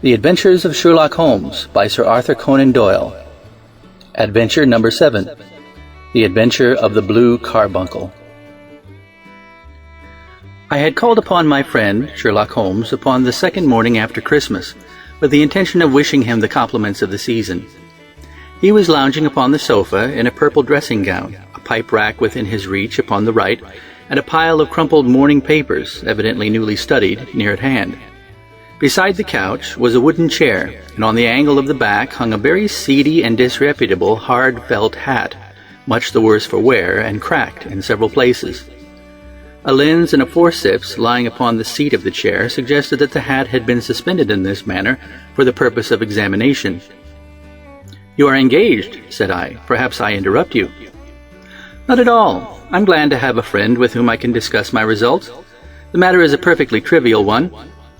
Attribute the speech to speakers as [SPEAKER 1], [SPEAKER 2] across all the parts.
[SPEAKER 1] The Adventures of Sherlock Holmes by Sir Arthur Conan Doyle. Adventure number 7. The Adventure of the Blue Carbuncle. I had called upon my friend, Sherlock Holmes, upon the second morning after Christmas, with the intention of wishing him the compliments of the season. He was lounging upon the sofa in a purple dressing gown, a pipe rack within his reach upon the right, and a pile of crumpled morning papers, evidently newly studied, near at hand. Beside the couch was a wooden chair, and on the angle of the back hung a very seedy and disreputable hard felt hat, much the worse for wear and cracked in several places. A lens and a forceps lying upon the seat of the chair suggested that the hat had been suspended in this manner for the purpose of examination. "You are engaged," said I. "Perhaps I interrupt you." "Not at all. I'm glad to have a friend with whom I can discuss my results. The matter is a perfectly trivial one."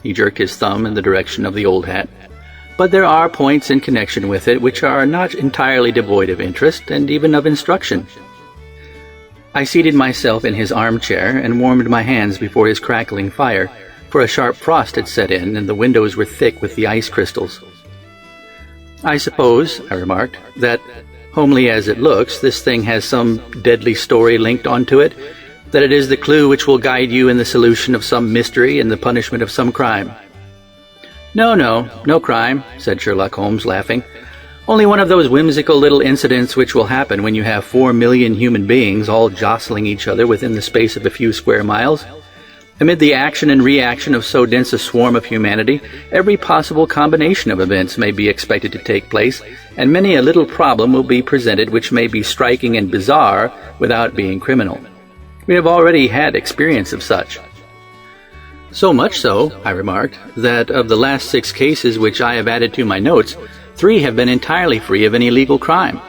[SPEAKER 1] He jerked his thumb in the direction of the old hat. "But there are points in connection with it which are not entirely devoid of interest and even of instruction." I seated myself in his armchair and warmed my hands before his crackling fire, for a sharp frost had set in and the windows were thick with the ice crystals. "I suppose," I remarked, "that, homely as it looks, this thing has some deadly story linked onto it, that it is the clue which will guide you in the solution of some mystery and the punishment of some crime." No crime," said Sherlock Holmes, laughing. "Only one of those whimsical little incidents which will happen when you have 4 million human beings all jostling each other within the space of a few square miles. Amid the action and reaction of so dense a swarm of humanity, every possible combination of events may be expected to take place, and many a little problem will be presented which may be striking and bizarre without being criminal. We have already had experience of such." "So much so," I remarked, "that of the last 6 cases which I have added to my notes, 3 have been entirely free of any legal crime."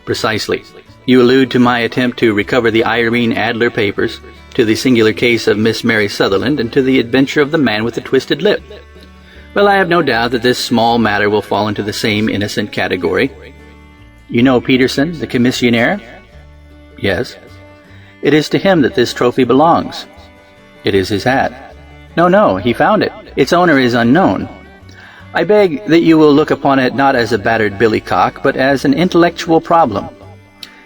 [SPEAKER 1] "Precisely. You allude to my attempt to recover the Irene Adler papers, to the singular case of Miss Mary Sutherland, and to the adventure of the man with the twisted lip. Well, I have no doubt that this small matter will fall into the same innocent category. You know Peterson, the commissionaire?" "Yes." "It is to him that this trophy belongs." "It is his hat." No, he found it. Its owner is unknown. I beg that you will look upon it not as a battered billycock, but as an intellectual problem.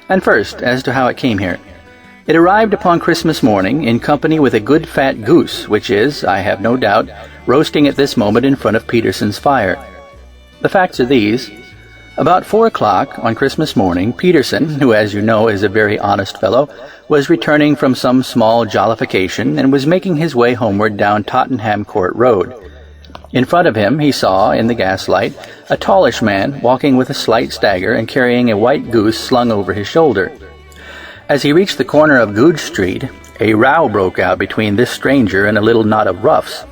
[SPEAKER 1] And first, as to how it came here. It arrived upon Christmas morning in company with a good fat goose, which is, I have no doubt, roasting at this moment in front of Peterson's fire. The facts are these. About 4 o'clock on Christmas morning, Peterson, who as you know is a very honest fellow, was returning from some small jollification and was making his way homeward down Tottenham Court Road. In front of him he saw, in the gaslight, a tallish man walking with a slight stagger and carrying a white goose slung over his shoulder. As he reached the corner of Goodge Street, a row broke out between this stranger and a little knot of roughs.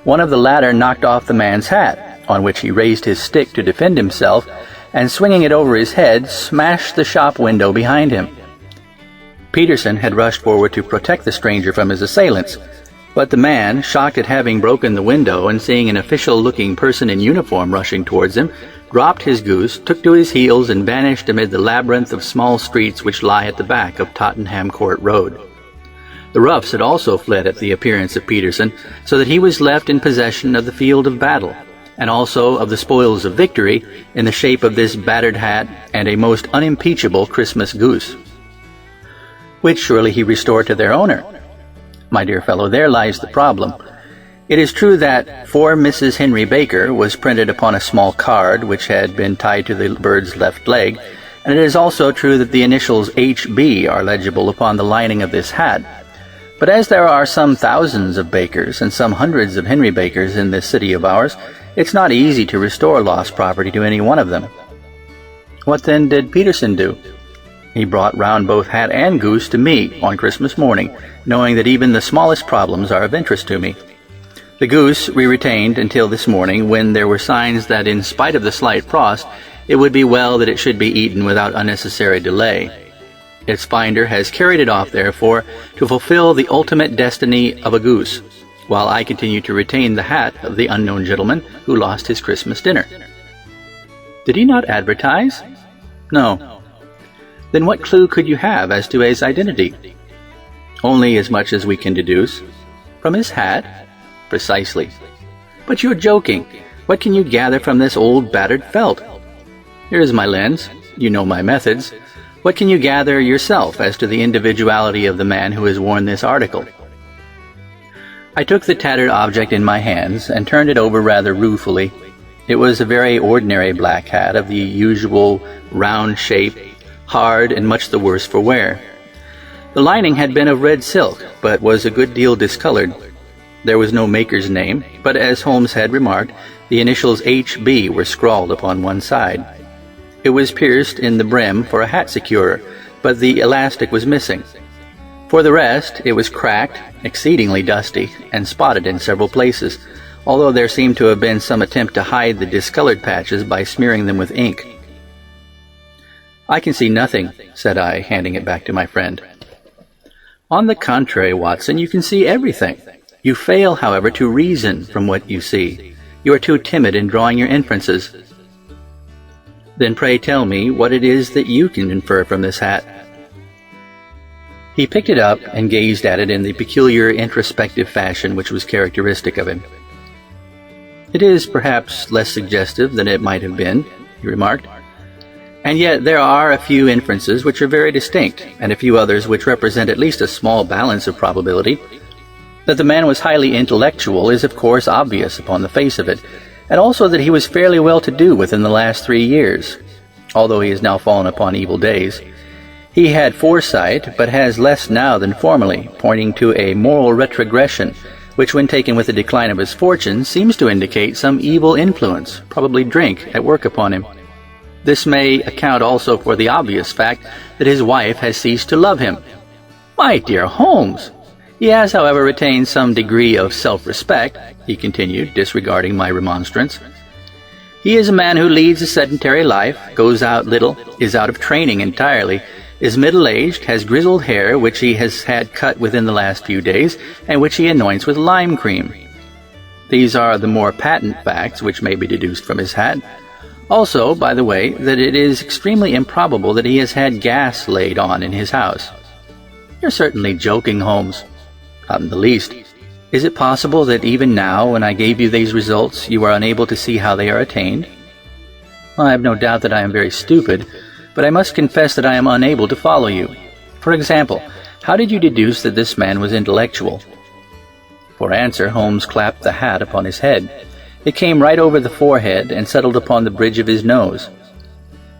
[SPEAKER 1] One of the latter knocked off the man's hat, on which he raised his stick to defend himself, and swinging it over his head, smashed the shop window behind him. Peterson had rushed forward to protect the stranger from his assailants, but the man, shocked at having broken the window and seeing an official-looking person in uniform rushing towards him, dropped his goose, took to his heels, and vanished amid the labyrinth of small streets which lie at the back of Tottenham Court Road. The roughs had also fled at the appearance of Peterson, so that he was left in possession of the field of battle, and also of the spoils of victory in the shape of this battered hat and a most unimpeachable Christmas goose, which surely he restored to their owner. My dear fellow, there lies the problem. It is true that "For Mrs. Henry Baker" was printed upon a small card which had been tied to the bird's left leg, and it is also true that the initials H.B. are legible upon the lining of this hat. But as there are some thousands of Bakers and some hundreds of Henry Bakers in this city of ours, it's not easy to restore lost property to any one of them. What then did Peterson do? He brought round both hat and goose to me on Christmas morning, knowing that even the smallest problems are of interest to me. The goose we retained until this morning, when there were signs that in spite of the slight frost, it would be well that it should be eaten without unnecessary delay. Its finder has carried it off, therefore, to fulfill the ultimate destiny of a goose, while I continue to retain the hat of the unknown gentleman who lost his Christmas dinner. Did he not advertise? No. Then what clue could you have as to his identity? Only as much as we can deduce. From his hat? Precisely. But you're joking. What can you gather from this old battered felt? Here is my lens. You know my methods. What can you gather yourself as to the individuality of the man who has worn this article?" I took the tattered object in my hands and turned it over rather ruefully. It was a very ordinary black hat of the usual round shape, hard and much the worse for wear. The lining had been of red silk, but was a good deal discolored. There was no maker's name, but as Holmes had remarked, the initials H.B. were scrawled upon one side. It was pierced in the brim for a hat securer, but the elastic was missing. For the rest, it was cracked, exceedingly dusty, and spotted in several places, although there seemed to have been some attempt to hide the discolored patches by smearing them with ink. "I can see nothing," said I, handing it back to my friend. "On the contrary, Watson, you can see everything. You fail, however, to reason from what you see. You are too timid in drawing your inferences." "Then pray tell me what it is that you can infer from this hat." He picked it up and gazed at it in the peculiar introspective fashion which was characteristic of him. "It is perhaps less suggestive than it might have been," he remarked. "And yet there are a few inferences which are very distinct, and a few others which represent at least a small balance of probability. That the man was highly intellectual is of course obvious upon the face of it, and also that he was fairly well-to-do within the last 3 years, although he has now fallen upon evil days. He had foresight, but has less now than formerly, pointing to a moral retrogression, which when taken with the decline of his fortune seems to indicate some evil influence, probably drink, at work upon him. This may account also for the obvious fact that his wife has ceased to love him." "My dear Holmes!" "He has, however, retained some degree of self-respect," he continued, disregarding my remonstrance. "He is a man who leads a sedentary life, goes out little, is out of training entirely, is middle-aged, has grizzled hair which he has had cut within the last few days, and which he anoints with lime cream. These are the more patent facts which may be deduced from his hat. Also, by the way, that it is extremely improbable that he has had gas laid on in his house." "You're certainly joking, Holmes." "Not in the least. Is it possible that even now, when I gave you these results, you are unable to see how they are attained?" "I have no doubt that I am very stupid, but I must confess that I am unable to follow you. For example, how did you deduce that this man was intellectual?" For answer, Holmes clapped the hat upon his head. It came right over the forehead and settled upon the bridge of his nose.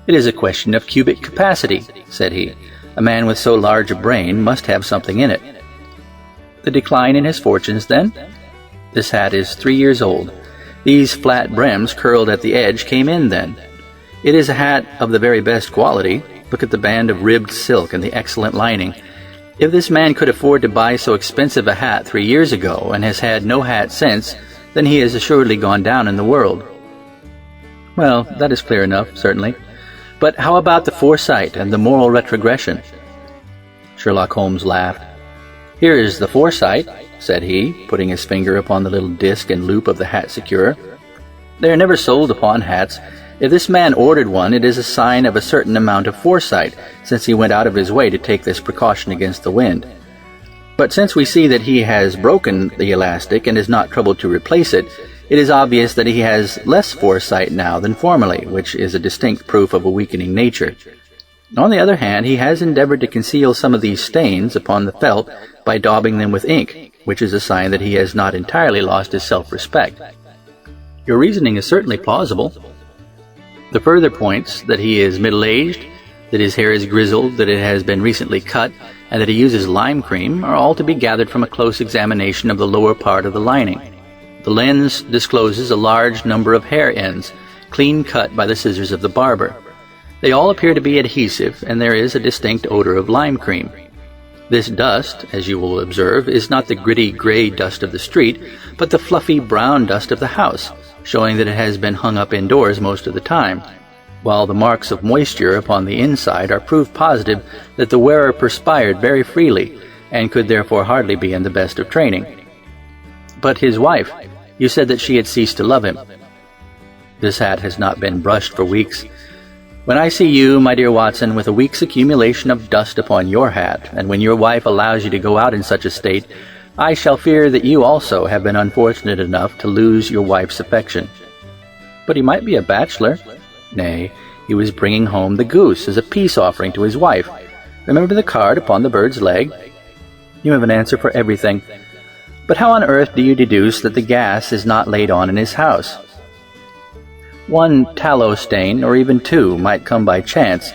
[SPEAKER 1] "It is a question of cubic capacity," said he. "A man with so large a brain must have something in it." "The decline in his fortunes, then?" "This hat is 3 years old. These flat brims curled at the edge came in then. It is a hat of the very best quality. Look at the band of ribbed silk and the excellent lining. If this man could afford to buy so expensive a hat 3 years ago and has had no hat since, then he has assuredly gone down in the world." "Well, that is clear enough, certainly. But how about the foresight and the moral retrogression?" Sherlock Holmes laughed. "Here is the foresight," said he, putting his finger upon the little disc and loop of the hat securer. "They are never sold upon hats. If this man ordered one, it is a sign of a certain amount of foresight, since he went out of his way to take this precaution against the wind. But since we see that he has broken the elastic and is not troubled to replace it, it is obvious that he has less foresight now than formerly, which is a distinct proof of a weakening nature. On the other hand, he has endeavored to conceal some of these stains upon the felt by daubing them with ink, which is a sign that he has not entirely lost his self-respect." "Your reasoning is certainly plausible." "The further points, that he is middle-aged, that his hair is grizzled, that it has been recently cut, and that he uses lime cream, are all to be gathered from a close examination of the lower part of the lining. The lens discloses a large number of hair ends, clean cut by the scissors of the barber. They all appear to be adhesive, and there is a distinct odor of lime cream. This dust, as you will observe, is not the gritty gray dust of the street, but the fluffy brown dust of the house, showing that it has been hung up indoors most of the time, while the marks of moisture upon the inside are proof positive that the wearer perspired very freely, and could therefore hardly be in the best of training." "But his wife, you said that she had ceased to love him." "This hat has not been brushed for weeks. When I see you, my dear Watson, with a week's accumulation of dust upon your hat, and when your wife allows you to go out in such a state, I shall fear that you also have been unfortunate enough to lose your wife's affection." but he might be a bachelor. Nay, he was bringing home the goose as a peace offering to his wife. Remember the card upon the bird's leg? You have an answer for everything. But how on earth do you deduce that the gas is not laid on in his house? One tallow stain, or even two, might come by chance,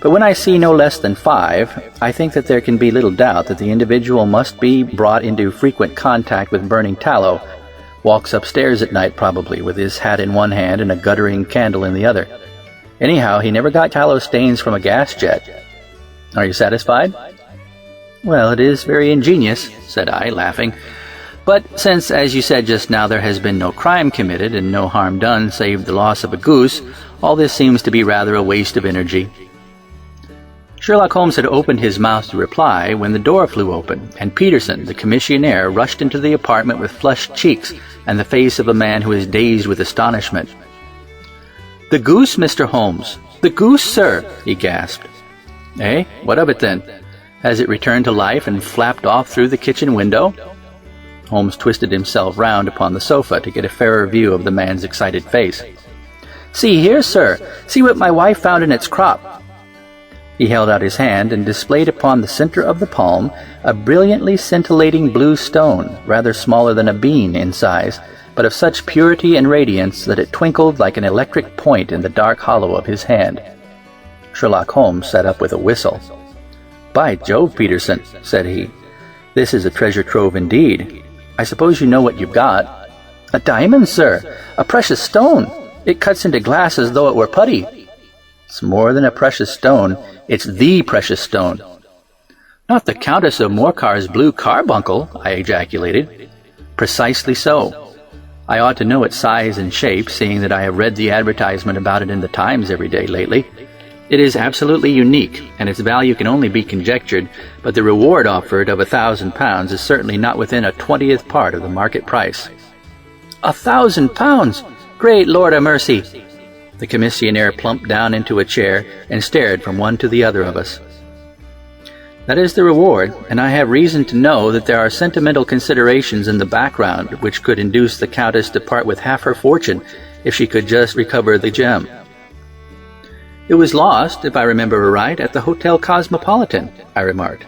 [SPEAKER 1] but when I see no less than 5, I think that there can be little doubt that the individual must be brought into frequent contact with burning tallow, walks upstairs at night probably, with his hat in one hand and a guttering candle in the other. Anyhow, he never got tallow stains from a gas jet. Are you satisfied? Well, it is very ingenious, said I, laughing. But since, as you said just now, there has been no crime committed and no harm done save the loss of a goose, all this seems to be rather a waste of energy. Sherlock Holmes had opened his mouth to reply when the door flew open, and Peterson, the commissionaire, rushed into the apartment with flushed cheeks and the face of a man who is dazed with astonishment. "The goose, Mr. Holmes! The goose, sir!" he gasped. "Eh? What of it, then? Has it returned to life and flapped off through the kitchen window?" Holmes twisted himself round upon the sofa to get a fairer view of the man's excited face. "See here, sir! See what my wife found in its crop!" He held out his hand and displayed upon the center of the palm a brilliantly scintillating blue stone, rather smaller than a bean in size, but of such purity and radiance that it twinkled like an electric point in the dark hollow of his hand. Sherlock Holmes sat up with a whistle. "By Jove, Peterson," said he, "this is a treasure trove indeed. I suppose you know what you've got." "A diamond, sir! A precious stone! It cuts into glass as though it were putty." "It's more than a precious stone. It's the precious stone." "Not the Countess of Morcar's blue carbuncle?" I ejaculated. "Precisely so. I ought to know its size and shape, seeing that I have read the advertisement about it in the Times every day lately. It is absolutely unique, and its value can only be conjectured, but the reward offered of £1,000 is certainly not within a 20th part of the market price." £1,000! Great Lord a mercy! The commissionaire plumped down into a chair and stared from one to the other of us. "That is the reward, and I have reason to know that there are sentimental considerations in the background which could induce the Countess to part with half her fortune if she could just recover the gem." "It was lost, if I remember right, at the Hotel Cosmopolitan," I remarked.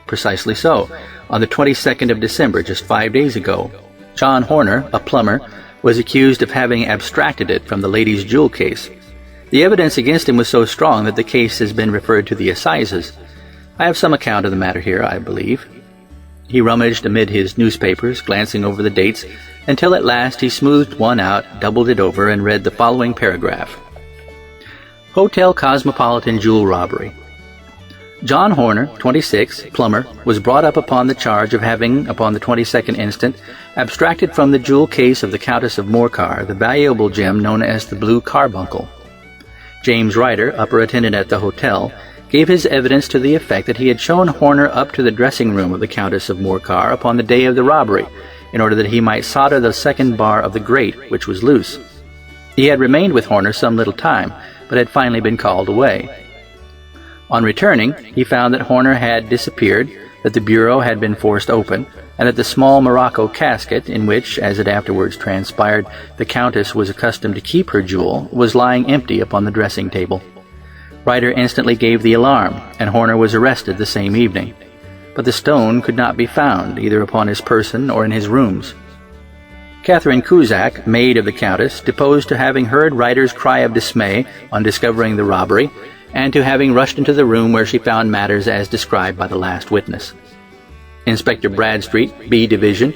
[SPEAKER 1] "Precisely so, on the 22nd of December, just 5 days ago. John Horner, a plumber, was accused of having abstracted it from the lady's jewel case. The evidence against him was so strong that the case has been referred to the assizes. I have some account of the matter here, I believe." He rummaged amid his newspapers, glancing over the dates, until at last he smoothed one out, doubled it over, and read the following paragraph. "Hotel Cosmopolitan Jewel Robbery. John Horner, 26, plumber, was brought up upon the charge of having, upon the 22nd instant, abstracted from the jewel case of the Countess of Morcar the valuable gem known as the blue carbuncle. James Ryder, upper attendant at the hotel, gave his evidence to the effect that he had shown Horner up to the dressing room of the Countess of Morcar upon the day of the robbery, in order that he might solder the second bar of the grate, which was loose. He had remained with Horner some little time, but had finally been called away. On returning, he found that Horner had disappeared, that the bureau had been forced open, and that the small morocco casket, in which, as it afterwards transpired, the Countess was accustomed to keep her jewel, was lying empty upon the dressing-table. Ryder instantly gave the alarm, and Horner was arrested the same evening. But the stone could not be found, either upon his person or in his rooms. Catherine Cusack, maid of the Countess, deposed to having heard Ryder's cry of dismay on discovering the robbery, and to having rushed into the room where she found matters as described by the last witness. Inspector Bradstreet, B Division,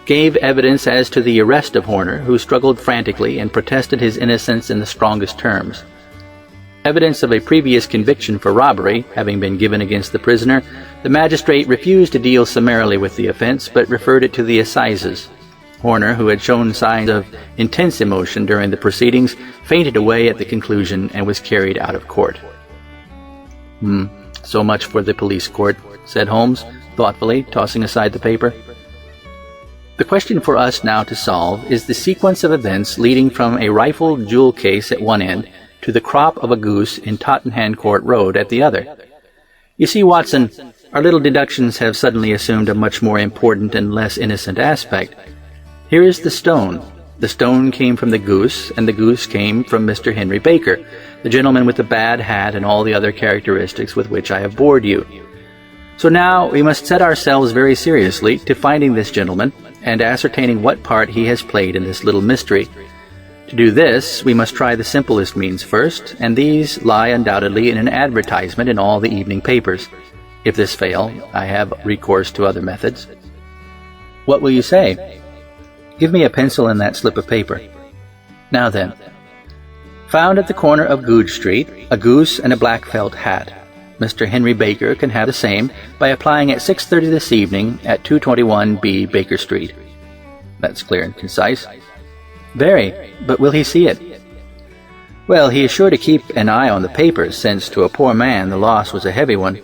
[SPEAKER 1] gave evidence as to the arrest of Horner, who struggled frantically and protested his innocence in the strongest terms. Evidence of a previous conviction for robbery having been given against the prisoner, the magistrate refused to deal summarily with the offense, but referred it to the assizes. Horner, who had shown signs of intense emotion during the proceedings, fainted away at the conclusion and was carried out of court. So much for the police court," said Holmes, thoughtfully, tossing aside the paper. "The question for us now to solve is the sequence of events leading from a rifled jewel case at one end to the crop of a goose in Tottenham Court Road at the other. You see, Watson, our little deductions have suddenly assumed a much more important and less innocent aspect. Here is the stone, The stone came from the goose, and the goose came from Mr. Henry Baker, the gentleman with the bad hat and all the other characteristics with which I have bored you. So now we must set ourselves very seriously to finding this gentleman and ascertaining what part he has played in this little mystery. To do this, we must try the simplest means first, and these lie undoubtedly in an advertisement in all the evening papers. If this fail, I have recourse to other methods. What will you say? Give me a pencil and that slip of paper. Now then, found at the corner of Goodge Street, a goose and a black felt hat. Mr. Henry Baker can have the same by applying at 6:30 this evening at 221B Baker Street. That's clear and concise. Very, but will he see it? Well, he is sure to keep an eye on the papers, since to a poor man the loss was a heavy one.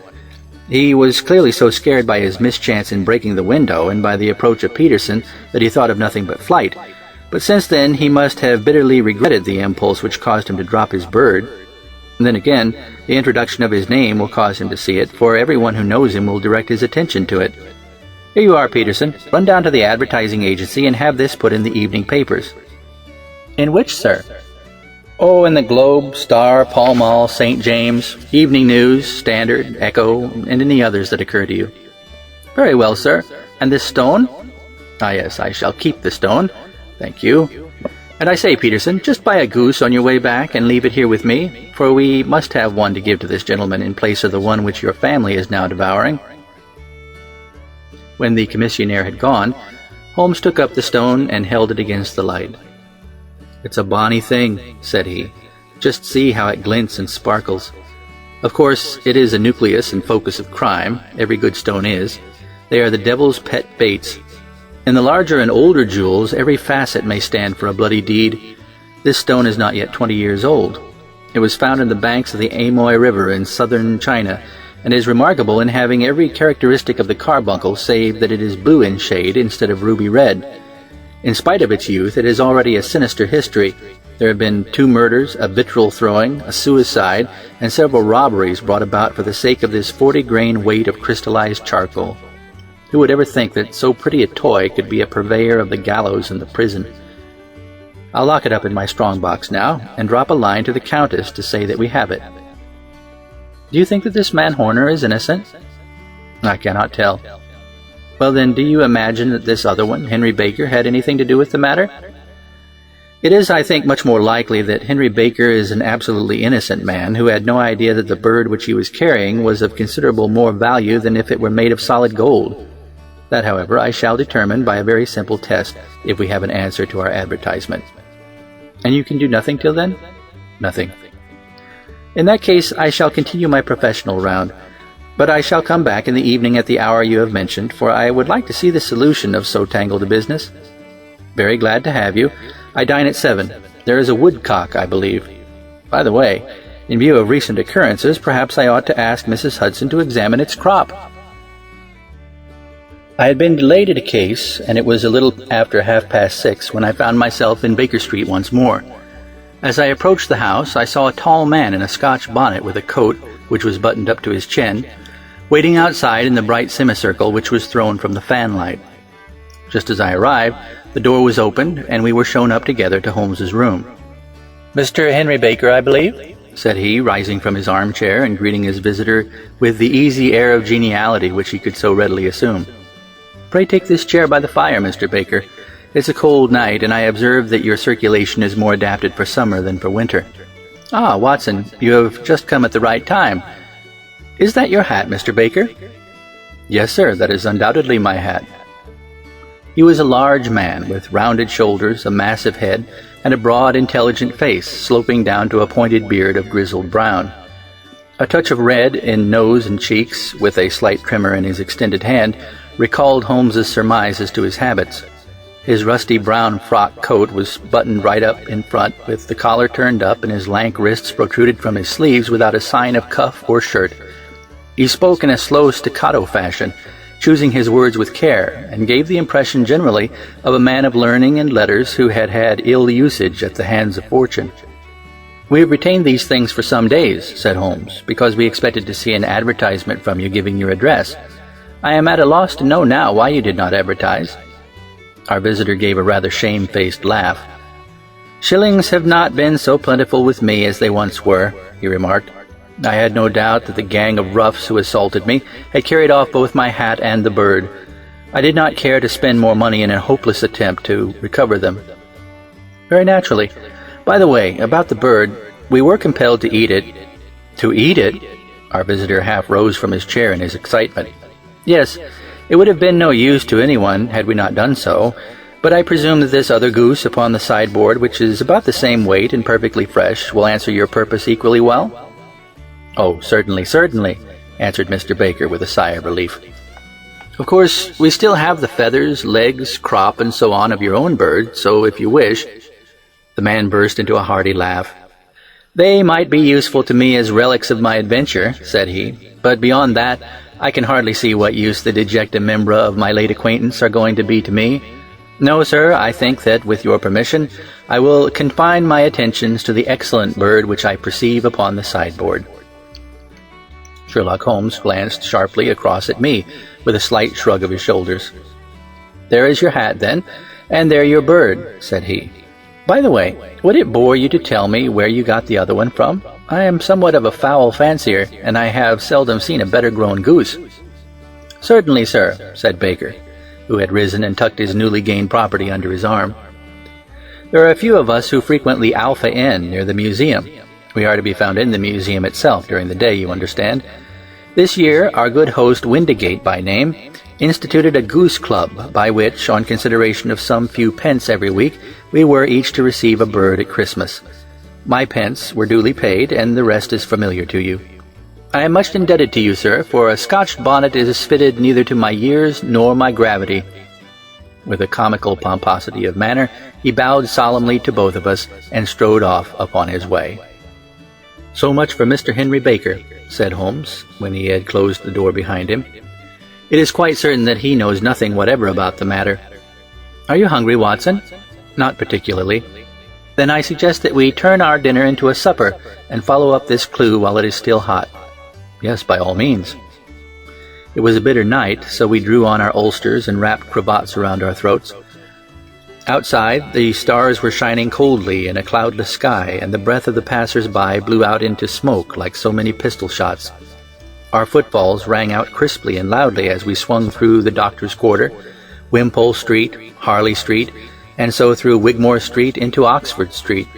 [SPEAKER 1] He was clearly so scared by his mischance in breaking the window and by the approach of Peterson that he thought of nothing but flight. But since then he must have bitterly regretted the impulse which caused him to drop his bird. And then again, the introduction of his name will cause him to see it, for everyone who knows him will direct his attention to it. Here you are, Peterson. Run down to the advertising agency and have this put in the evening papers. In which, sir? Oh, in the Globe, Star, Pall Mall, St. James, Evening News, Standard, Echo, and any others that occur to you. Very well, sir. And this stone? Ah, yes, I shall keep the stone. Thank you. And I say, Peterson, just buy a goose on your way back and leave it here with me, for we must have one to give to this gentleman in place of the one which your family is now devouring. When the commissionaire had gone, Holmes took up the stone and held it against the light. It's a bonny thing, said he. Just see how it glints and sparkles. Of course, it is a nucleus and focus of crime. Every good stone is. They are the devil's pet baits. In the larger and older jewels, every facet may stand for a bloody deed. This stone is not yet 20 years old. It was found in the banks of the Amoy River in southern China, and is remarkable in having every characteristic of the carbuncle, save that it is blue in shade instead of ruby red. In spite of its youth, it is already a sinister history. There have been 2 murders, a vitriol throwing, a suicide, and several robberies brought about for the sake of this 40-grain weight of crystallized charcoal. Who would ever think that so pretty a toy could be a purveyor of the gallows and the prison? I'll lock it up in my strong box now, and drop a line to the Countess to say that we have it. Do you think that this man Horner is innocent? I cannot tell. Well then, do you imagine that this other one, Henry Baker, had anything to do with the matter? It is, I think, much more likely that Henry Baker is an absolutely innocent man who had no idea that the bird which he was carrying was of considerable more value than if it were made of solid gold. That, however, I shall determine by a very simple test, if we have an answer to our advertisement. And you can do nothing till then? Nothing. In that case, I shall continue my professional round. But I shall come back in the evening at the hour you have mentioned, for I would like to see the solution of so tangled a business. Very glad to have you. I dine at 7. There is a woodcock, I believe. By the way, in view of recent occurrences, perhaps I ought to ask Mrs. Hudson to examine its crop. I had been delayed at a case, and it was a little after 6:30 when I found myself in Baker Street once more. As I approached the house, I saw a tall man in a Scotch bonnet with a coat which was buttoned up to his chin, waiting outside in the bright semicircle which was thrown from the fanlight. Just as I arrived, the door was opened, and we were shown up together to Holmes's room. "Mr. Henry Baker, I believe?" said he, rising from his armchair and greeting his visitor with the easy air of geniality which he could so readily assume. "Pray take this chair by the fire, Mr. Baker. It's a cold night, and I observe that your circulation is more adapted for summer than for winter. Ah, Watson, you have just come at the right time. Is that your hat, Mr. Baker?" "Yes, sir, that is undoubtedly my hat." He was a large man, with rounded shoulders, a massive head, and a broad, intelligent face, sloping down to a pointed beard of grizzled brown. A touch of red in nose and cheeks, with a slight tremor in his extended hand, recalled Holmes's surmise as to his habits. His rusty brown frock coat was buttoned right up in front, with the collar turned up, and his lank wrists protruded from his sleeves without a sign of cuff or shirt. He spoke in a slow staccato fashion, choosing his words with care, and gave the impression generally of a man of learning and letters who had had ill usage at the hands of fortune. "We have retained these things for some days," said Holmes, "because we expected to see an advertisement from you giving your address. I am at a loss to know now why you did not advertise." Our visitor gave a rather shamefaced laugh. "Shillings have not been so plentiful with me as they once were," he remarked. "I had no doubt that the gang of roughs who assaulted me had carried off both my hat and the bird. I did not care to spend more money in a hopeless attempt to recover them." "Very naturally. By the way, about the bird, we were compelled to eat it." "To eat it?" Our visitor half rose from his chair in his excitement. "Yes, it would have been no use to anyone had we not done so, but I presume that this other goose upon the sideboard, which is about the same weight and perfectly fresh, will answer your purpose equally well?" "Oh, certainly, certainly," answered Mr. Baker with a sigh of relief. "Of course, we still have the feathers, legs, crop, and so on of your own bird, so if you wish—" The man burst into a hearty laugh. "They might be useful to me as relics of my adventure," said he, "but beyond that, I can hardly see what use the dejecta membra of my late acquaintance are going to be to me. No, sir, I think that, with your permission, I will confine my attentions to the excellent bird which I perceive upon the sideboard." Sherlock Holmes glanced sharply across at me, with a slight shrug of his shoulders. "There is your hat, then, and there your bird," said he. "By the way, would it bore you to tell me where you got the other one from? I am somewhat of a fowl fancier, and I have seldom seen a better-grown goose." "Certainly, sir," said Baker, who had risen and tucked his newly gained property under his arm. "There are a few of us who frequent the Alpha Inn near the museum. We are to be found in the museum itself during the day, you understand. This year, our good host, Windigate by name, instituted a goose club, by which, on consideration of some few pence every week, we were each to receive a bird at Christmas. My pence were duly paid, and the rest is familiar to you. I am much indebted to you, sir, for a Scotch bonnet is fitted neither to my years nor my gravity." With a comical pomposity of manner, he bowed solemnly to both of us, and strode off upon his way. "So much for Mr. Henry Baker," said Holmes, when he had closed the door behind him. "It is quite certain that he knows nothing whatever about the matter. Are you hungry, Watson?" "Not particularly." "Then I suggest that we turn our dinner into a supper, and follow up this clue while it is still hot." "Yes, by all means." It was a bitter night, so we drew on our ulsters and wrapped cravats around our throats. Outside, the stars were shining coldly in a cloudless sky, and the breath of the passers-by blew out into smoke like so many pistol shots. Our footfalls rang out crisply and loudly as we swung through the Doctor's Quarter, Wimpole Street, Harley Street, and so through Wigmore Street into Oxford Street.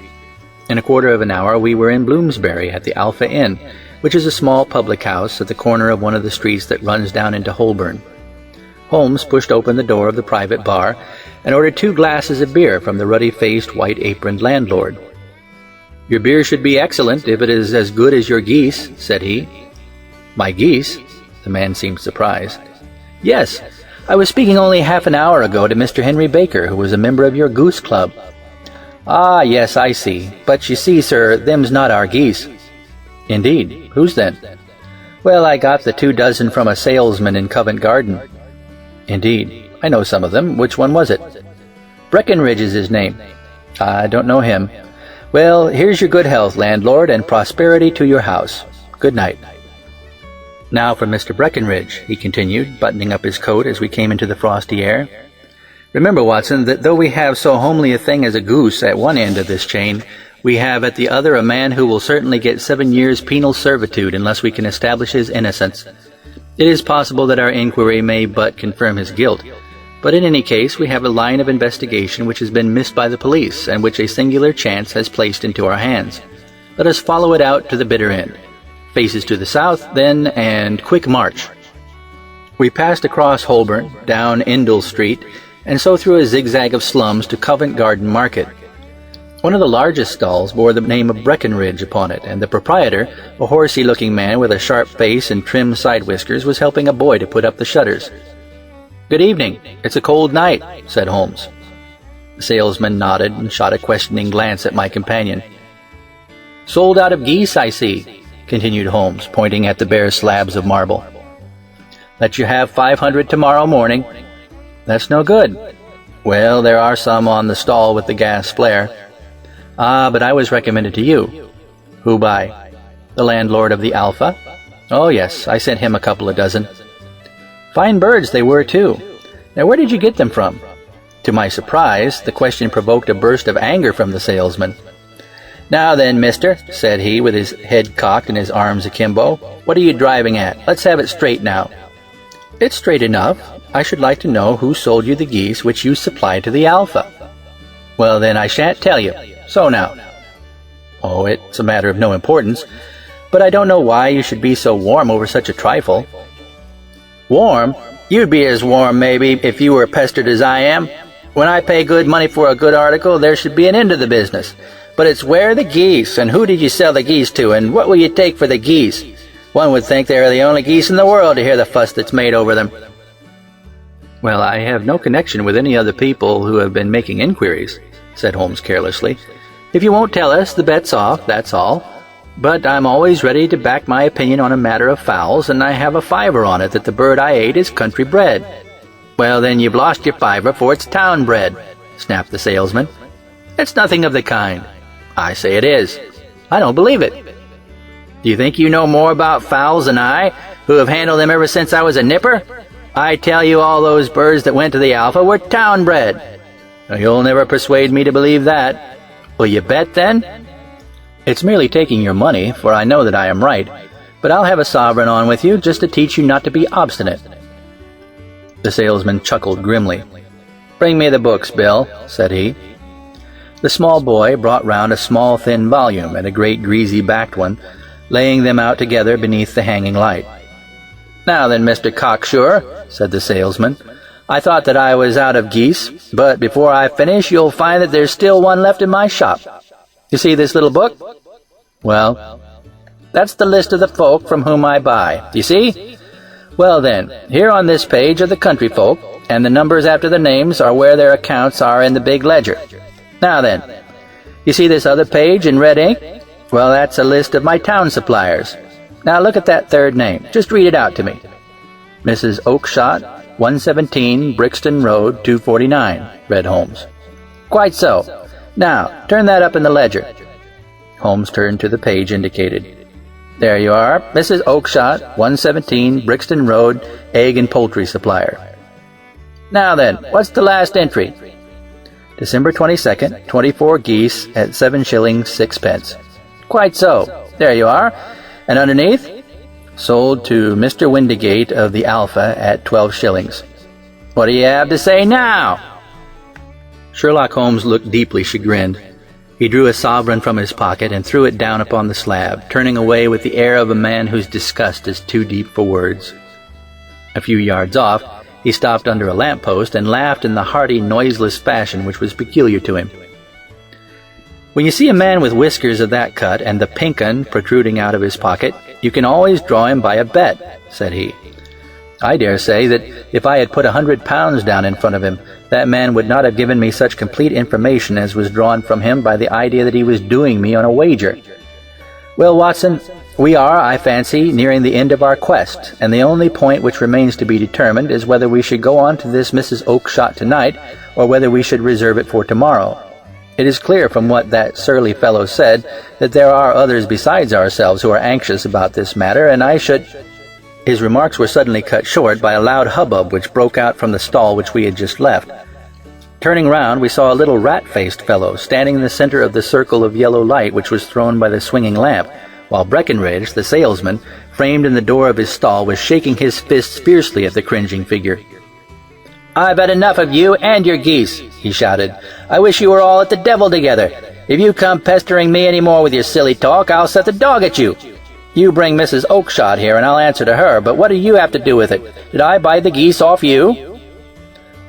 [SPEAKER 1] In a quarter of an hour we were in Bloomsbury at the Alpha Inn, which is a small public house at the corner of one of the streets that runs down into Holborn. Holmes pushed open the door of the private bar and ordered 2 glasses of beer from the ruddy-faced, white-aproned landlord. "Your beer should be excellent if it is as good as your geese," said he. "My geese?" The man seemed surprised. "Yes, I was speaking only half an hour ago to Mr. Henry Baker, who was a member of your goose club." "Ah, yes, I see. But you see, sir, them's not our geese." "Indeed. Whose then?" "Well, I got the 2 dozen from a salesman in Covent Garden." "Indeed. I know some of them. Which one was it?" "Breckenridge is his name." "I don't know him." "Well, here's your good health, landlord, and prosperity to your house. Good night." "Now for Mr. Breckenridge," he continued, buttoning up his coat as we came into the frosty air. "Remember, Watson, that though we have so homely a thing as a goose at one end of this chain, we have at the other a man who will certainly get 7 years' penal servitude unless we can establish his innocence. It is possible that our inquiry may but confirm his guilt, but in any case we have a line of investigation which has been missed by the police, and which a singular chance has placed into our hands. Let us follow it out to the bitter end. Faces to the south, then, and quick march." We passed across Holborn, down Indal Street, and so through a zigzag of slums to Covent Garden Market. One of the largest stalls bore the name of Breckenridge upon it, and the proprietor, a horsey-looking man with a sharp face and trim side-whiskers, was helping a boy to put up the shutters. "Good evening. It's a cold night," said Holmes. The salesman nodded and shot a questioning glance at my companion. "Sold out of geese, I see," continued Holmes, pointing at the bare slabs of marble. "Let you have 500 tomorrow morning." "That's no good." "Well, there are some on the stall with the gas flare." "Ah, but I was recommended to you." "Who by?" "The landlord of the Alpha." "Oh, yes, I sent him a couple of dozen." "Fine birds they were, too. Now, where did you get them from?" To my surprise, the question provoked a burst of anger from the salesman. "Now then, mister," said he, with his head cocked and his arms akimbo, "what are you driving at? Let's have it straight now." "It's straight enough. I should like to know who sold you the geese which you supplied to the Alpha." "Well, then, I shan't tell you. So now." "Oh, it's a matter of no importance, but I don't know why you should be so warm over such a trifle." "Warm? You'd be as warm, maybe, if you were pestered as I am. When I pay good money for a good article, there should be an end to the business. But it's where are the geese, and who did you sell the geese to, and what will you take for the geese? One would think they are the only geese in the world to hear the fuss that's made over them." "Well, I have no connection with any other people who have been making inquiries," said Holmes carelessly. "If you won't tell us, the bet's off, that's all. But I'm always ready to back my opinion on a matter of fowls, and I have a fiver on it that the bird I ate is country bred." "Well, then you've lost your fiver, for it's town bred," snapped the salesman. "It's nothing of the kind." "I say it is." "I don't believe it." "Do you think you know more about fowls than I, who have handled them ever since I was a nipper? I tell you all those birds that went to the Alpha were town bred." "You'll never persuade me to believe that." "Will you bet, then?" "It's merely taking your money, for I know that I am right, but I'll have a sovereign on with you just to teach you not to be obstinate." The salesman chuckled grimly. "Bring me the books, Bill," said he. The small boy brought round a small thin volume and a great greasy-backed one, laying them out together beneath the hanging light. "Now then, Mr. Cocksure," said the salesman, "I thought that I was out of geese, but before I finish you'll find that there's still one left in my shop. You see this little book? Well, that's the list of the folk from whom I buy. You see? Well then, here on this page are the country folk, and the numbers after the names are where their accounts are in the big ledger. Now then, you see this other page in red ink? Well, that's a list of my town suppliers. Now look at that third name. Just read it out to me." "Mrs. Oakshott, 117 Brixton Road, 249, read Holmes. "Quite so. Now, turn that up in the ledger." Holmes turned to the page indicated. "There you are, Mrs. Oakshott, 117 Brixton Road, egg and poultry supplier. Now then, what's the last entry?" "December 22nd, 24 geese at 7 shillings 6 pence. "Quite so. There you are. And underneath? Sold to Mr. Windigate of the Alpha at 12 shillings. What do you have to say now?" Sherlock Holmes looked deeply chagrined. He drew a sovereign from his pocket and threw it down upon the slab, turning away with the air of a man whose disgust is too deep for words. A few yards off, he stopped under a lamp-post and laughed in the hearty, noiseless fashion which was peculiar to him. "When you see a man with whiskers of that cut and the pink 'un protruding out of his pocket, you can always draw him by a bet," said he. "I dare say that if I had put £100 down in front of him, that man would not have given me such complete information as was drawn from him by the idea that he was doing me on a wager. Well, Watson, we are, I fancy, nearing the end of our quest, and the only point which remains to be determined is whether we should go on to this Mrs. Oakshott tonight, or whether we should reserve it for tomorrow. It is clear from what that surly fellow said that there are others besides ourselves who are anxious about this matter, and I should—" His remarks were suddenly cut short by a loud hubbub which broke out from the stall which we had just left. Turning round, we saw a little rat-faced fellow standing in the center of the circle of yellow light which was thrown by the swinging lamp, while Breckenridge, the salesman, framed in the door of his stall, was shaking his fists fiercely at the cringing figure. "I've had enough of you and your geese," he shouted. "I wish you were all at the devil together. If you come pestering me any more with your silly talk, I'll set the dog at you. You bring Mrs. Oakshott here and I'll answer to her, but what do you have to do with it? Did I buy the geese off you?"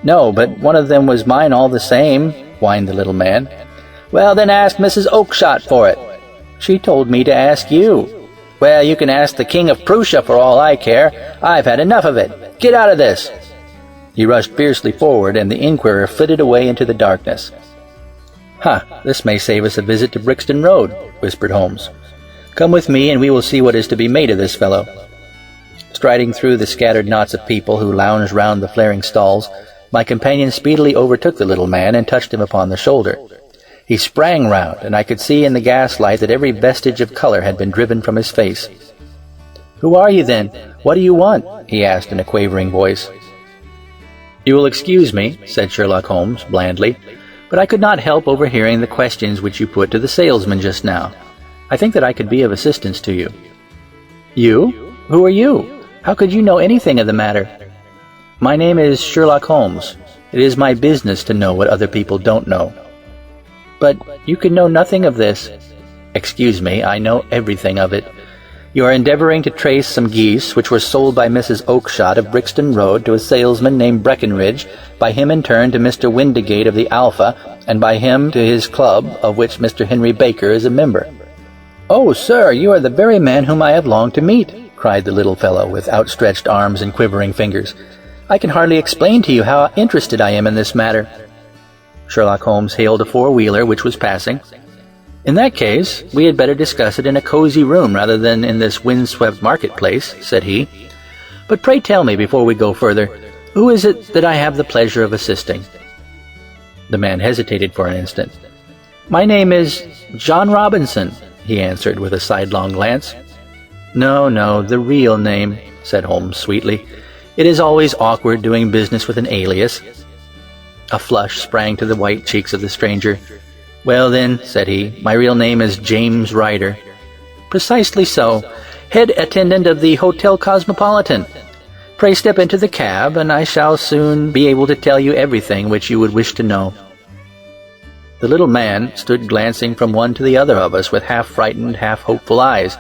[SPEAKER 1] "No, but one of them was mine all the same," whined the little man. "Well, then ask Mrs. Oakshott for it." "She told me to ask you." "Well, you can ask the King of Prussia for all I care. I've had enough of it. Get out of this." He rushed fiercely forward, and the inquirer flitted away into the darkness. This may save us a visit to Brixton Road," whispered Holmes. "Come with me, and we will see what is to be made of this fellow." Striding through the scattered knots of people who lounged round the flaring stalls, my companion speedily overtook the little man and touched him upon the shoulder. He sprang round, and I could see in the gaslight that every vestige of color had been driven from his face. "Who are you, then? What do you want?" he asked in a quavering voice. "You will excuse me," said Sherlock Holmes blandly, "but I could not help overhearing the questions which you put to the salesman just now. I think that I could be of assistance to you." "You? Who are you? How could you know anything of the matter?" "My name is Sherlock Holmes. It is my business to know what other people don't know." "But you could know nothing of this." "Excuse me, I know everything of it. You are endeavoring to trace some geese which were sold by Mrs. Oakshott of Brixton Road to a salesman named Breckenridge, by him in turn to Mr. Windigate of the Alpha, and by him to his club, of which Mr. Henry Baker is a member." "Oh, sir, you are the very man whom I have longed to meet," cried the little fellow, with outstretched arms and quivering fingers. "I can hardly explain to you how interested I am in this matter." Sherlock Holmes hailed a four-wheeler which was passing. "In that case, we had better discuss it in a cozy room rather than in this windswept marketplace," said he. "But pray tell me, before we go further, who is it that I have the pleasure of assisting?" The man hesitated for an instant. "My name is John Robinson," he answered with a sidelong glance. No, the real name," said Holmes sweetly. "It is always awkward doing business with an alias." A flush sprang to the white cheeks of the stranger. "Well then," said he, "my real name is James Ryder." "Precisely so. Head attendant of the Hotel Cosmopolitan. Pray step into the cab, and I shall soon be able to tell you everything which you would wish to know." The little man stood glancing from one to the other of us with half-frightened, half-hopeful eyes,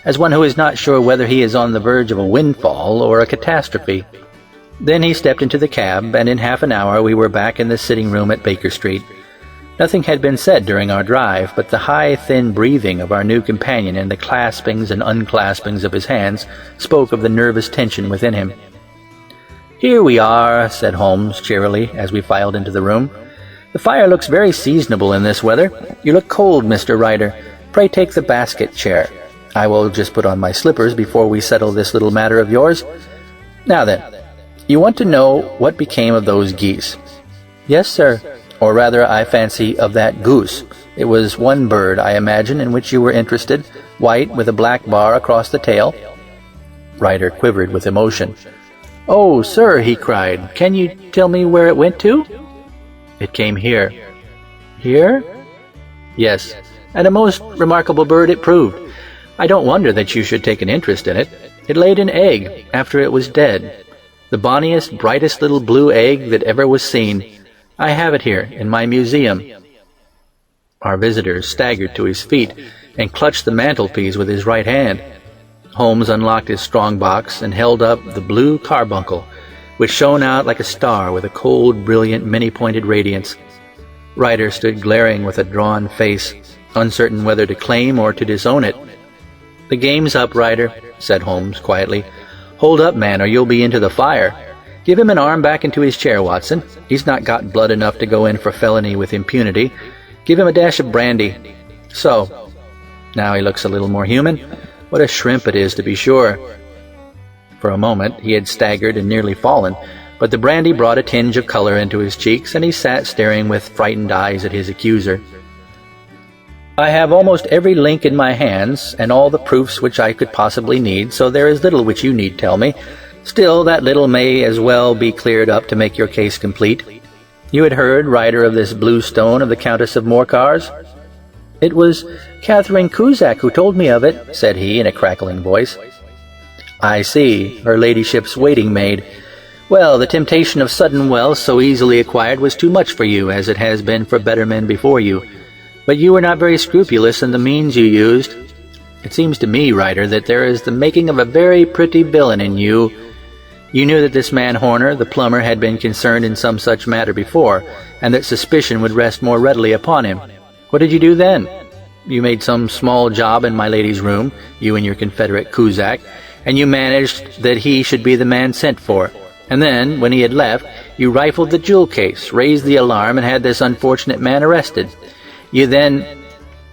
[SPEAKER 1] as one who is not sure whether he is on the verge of a windfall or a catastrophe. Then he stepped into the cab, and in half an hour we were back in the sitting-room at Baker Street. Nothing had been said during our drive, but the high, thin breathing of our new companion and the claspings and unclaspings of his hands spoke of the nervous tension within him. "Here we are," said Holmes cheerily as we filed into the room. "The fire looks very seasonable in this weather. You look cold, Mr. Ryder. Pray take the basket chair. I will just put on my slippers before we settle this little matter of yours. Now then, you want to know what became of those geese?" "Yes, sir. Or rather, I fancy, of that goose. It was one bird, I imagine, in which you were interested, white with a black bar across the tail." Ryder quivered with emotion. "Oh, sir," he cried, "can you tell me where it went to?" "It came here." "Here?" "Yes, and a most remarkable bird it proved. I don't wonder that you should take an interest in it. It laid an egg after it was dead. The bonniest, brightest little blue egg that ever was seen. I have it here in my museum." Our visitor staggered to his feet and clutched the mantelpiece with his right hand. Holmes unlocked his strong-box and held up the blue carbuncle, which shone out like a star with a cold, brilliant, many-pointed radiance. Ryder stood glaring with a drawn face, uncertain whether to claim or to disown it. "The game's up, Ryder," said Holmes quietly. "Hold up, man, or you'll be into the fire. Give him an arm back into his chair, Watson. He's not got blood enough to go in for felony with impunity. Give him a dash of brandy. So. Now he looks a little more human. What a shrimp it is, to be sure." For a moment he had staggered and nearly fallen, but the brandy brought a tinge of color into his cheeks, and he sat staring with frightened eyes at his accuser. "I have almost every link in my hands, and all the proofs which I could possibly need, so there is little which you need tell me. Still, that little may as well be cleared up to make your case complete. You had heard, Ryder, of this blue stone of the Countess of Morcar's?" "It was Catherine Cusack who told me of it," said he in a crackling voice. "I see, her ladyship's waiting maid. Well, the temptation of sudden wealth so easily acquired was too much for you, as it has been for better men before you. But you were not very scrupulous in the means you used. It seems to me, Ryder, that there is the making of a very pretty villain in you. You knew that this man Horner, the plumber, had been concerned in some such matter before, and that suspicion would rest more readily upon him. What did you do then? You made some small job in my lady's room, you and your confederate Cusack, and you managed that he should be the man sent for. And then, when he had left, you rifled the jewel case, raised the alarm, and had this unfortunate man arrested. You then—"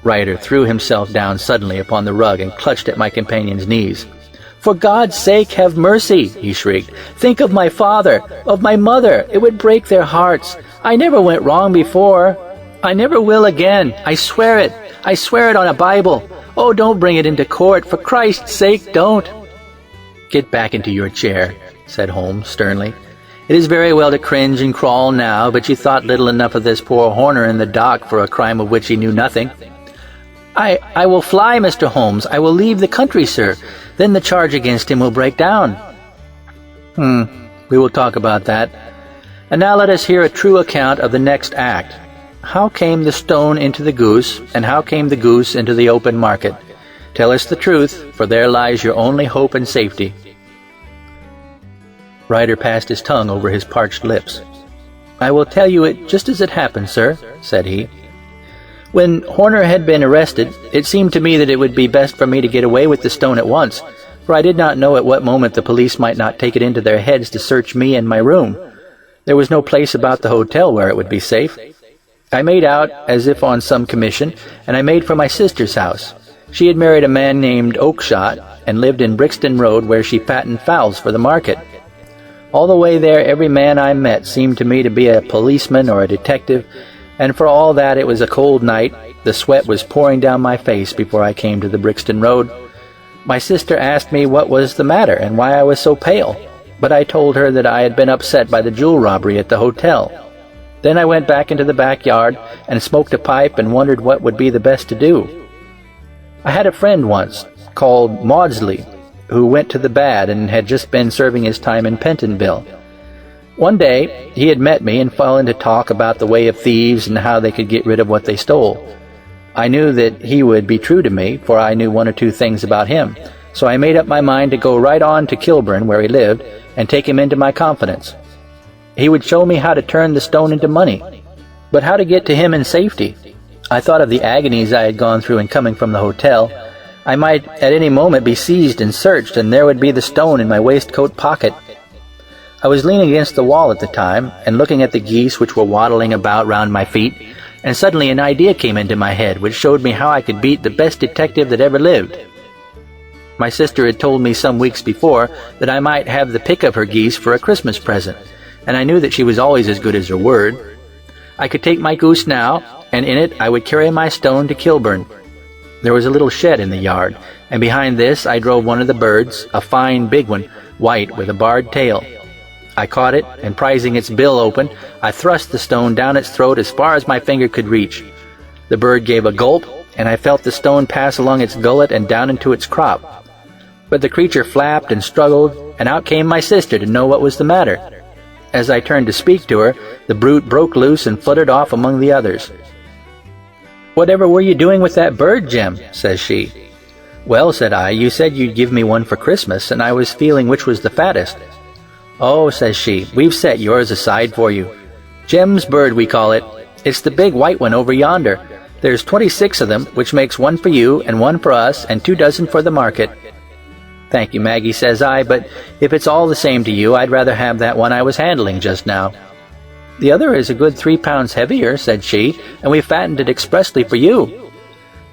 [SPEAKER 1] Ryder threw himself down suddenly upon the rug and clutched at my companion's knees. "For God's sake, have mercy!" he shrieked. "Think of my father, of my mother. It would break their hearts. I never went wrong before. I never will again. I swear it. I swear it on a Bible. Oh, don't bring it into court. For Christ's sake, don't." "Get back into your chair," said Holmes sternly, It is very well to cringe and crawl now, but you thought little enough of this poor Horner in the dock for a crime of which he knew nothing. I will fly, Mr. Holmes. I will leave the country, sir. Then the charge against him will break down. We will talk about that. And now let us hear a true account of the next act. How came the stone into the goose, and how came the goose into the open market? Tell us the truth, for there lies your only hope and safety. Ryder passed his tongue over his parched lips. I will tell you it just as it happened, sir, said he. When Horner had been arrested, it seemed to me that it would be best for me to get away with the stone at once, for I did not know at what moment the police might not take it into their heads to search me and my room. There was no place about the hotel where it would be safe. I made out as if on some commission, and I made for my sister's house. She had married a man named Oakshott, and lived in Brixton Road, where she fattened fowls for the market. All the way there every man I met seemed to me to be a policeman or a detective, and for all that it was a cold night, the sweat was pouring down my face before I came to the Brixton Road. My sister asked me what was the matter and why I was so pale, but I told her that I had been upset by the jewel robbery at the hotel. Then I went back into the backyard and smoked a pipe and wondered what would be the best to do. I had a friend once, called Maudsley, who went to the bad and had just been serving his time in Pentonville. One day he had met me and fell into talk about the way of thieves and how they could get rid of what they stole. I knew that he would be true to me, for I knew one or two things about him, so I made up my mind to go right on to Kilburn, where he lived, and take him into my confidence. He would show me how to turn the stone into money, but how to get to him in safety. I thought of the agonies I had gone through in coming from the hotel. I might at any moment be seized and searched, and there would be the stone in my waistcoat pocket. I was leaning against the wall at the time, and looking at the geese which were waddling about round my feet, and suddenly an idea came into my head which showed me how I could beat the best detective that ever lived. My sister had told me some weeks before that I might have the pick of her geese for a Christmas present, and I knew that she was always as good as her word. I could take my goose now, and in it I would carry my stone to Kilburn. There was a little shed in the yard, and behind this I drove one of the birds, a fine big one, white with a barred tail. I caught it, and prizing its bill open, I thrust the stone down its throat as far as my finger could reach. The bird gave a gulp, and I felt the stone pass along its gullet and down into its crop. But the creature flapped and struggled, and out came my sister to know what was the matter. As I turned to speak to her, the brute broke loose and fluttered off among the others. "Whatever were you doing with that bird, Jem?" says she. "Well," said I, "you said you'd give me one for Christmas, and I was feeling which was the fattest." "Oh," says she, "we've set yours aside for you. Jem's bird, we call it. It's the big white one over yonder. There's 26 of them, which makes one for you and one for us and 2 dozen for the market." "Thank you, Maggie," says I, "but if it's all the same to you, I'd rather have that one I was handling just now." "The other is a good 3 pounds heavier," said she, "and we fattened it expressly for you."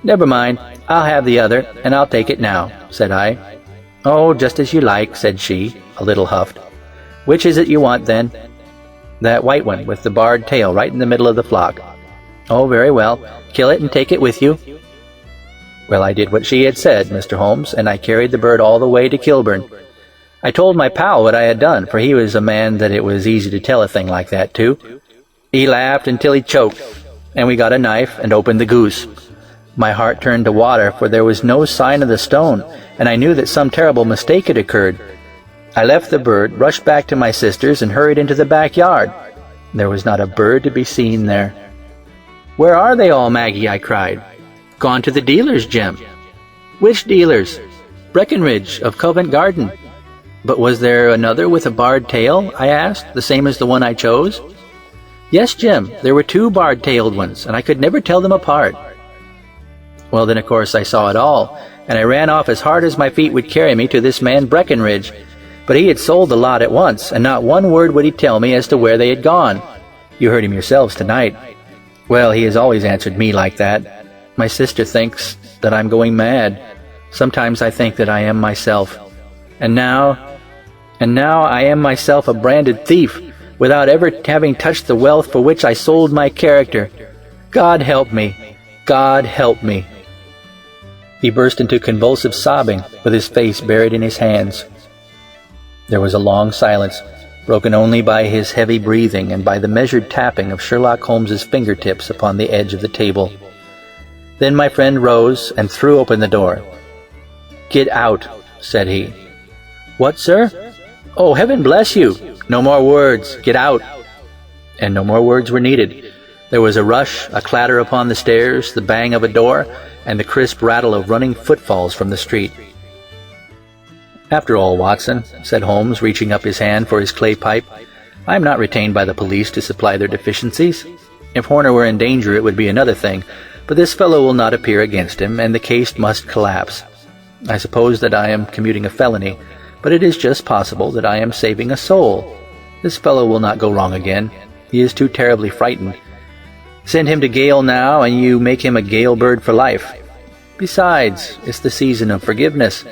[SPEAKER 1] "Never mind, I'll have the other, and I'll take it now," said I. "Oh, just as you like," said she, a little huffed. "Which is it you want, then?" "That white one, with the barred tail right in the middle of the flock." "Oh, very well. Kill it and take it with you." Well, I did what she had said, Mr. Holmes, and I carried the bird all the way to Kilburn. I told my pal what I had done, for he was a man that it was easy to tell a thing like that to. He laughed until he choked, and we got a knife and opened the goose. My heart turned to water, for there was no sign of the stone, and I knew that some terrible mistake had occurred. I left the bird, rushed back to my sister's, and hurried into the backyard. There was not a bird to be seen there. "Where are they all, Maggie?" I cried. "Gone to the dealers, Jem." "Which dealers?" "Breckenridge, of Covent Garden." "But was there another with a barred tail?" I asked, "the same as the one I chose?" "Yes, Jem, there were 2 barred-tailed ones, and I could never tell them apart." Well, then, of course, I saw it all, and I ran off as hard as my feet would carry me to this man Breckenridge. But he had sold the lot at once, and not one word would he tell me as to where they had gone. You heard him yourselves tonight. Well, he has always answered me like that. My sister thinks that I'm going mad. Sometimes I think that I am myself. And now I am myself a branded thief, without ever having touched the wealth for which I sold my character. God help me! God help me! He burst into convulsive sobbing, with his face buried in his hands. There was a long silence. broken only by his heavy breathing and by the measured tapping of Sherlock Holmes's fingertips upon the edge of the table. Then my friend rose and threw open the door. "Get out," said he. "What, sir?" "Oh, heaven bless you! No more words. Get out." And no more words were needed. There was a rush, a clatter upon the stairs, the bang of a door, and the crisp rattle of running footfalls from the street. "After all, Watson," said Holmes, reaching up his hand for his clay pipe, "I am not retained by the police to supply their deficiencies. If Horner were in danger it would be another thing, but this fellow will not appear against him, and the case must collapse. I suppose that I am commuting a felony, but it is just possible that I am saving a soul. This fellow will not go wrong again. He is too terribly frightened. Send him to gaol now, and you make him a gaol bird for life. Besides, it's the season of forgiveness.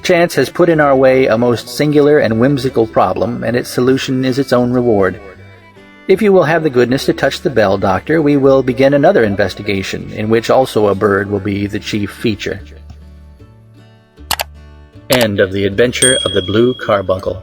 [SPEAKER 1] Chance has put in our way a most singular and whimsical problem, and its solution is its own reward. If you will have the goodness to touch the bell, Doctor, we will begin another investigation, in which also a bird will be the chief feature." End of The Adventure of the Blue Carbuncle.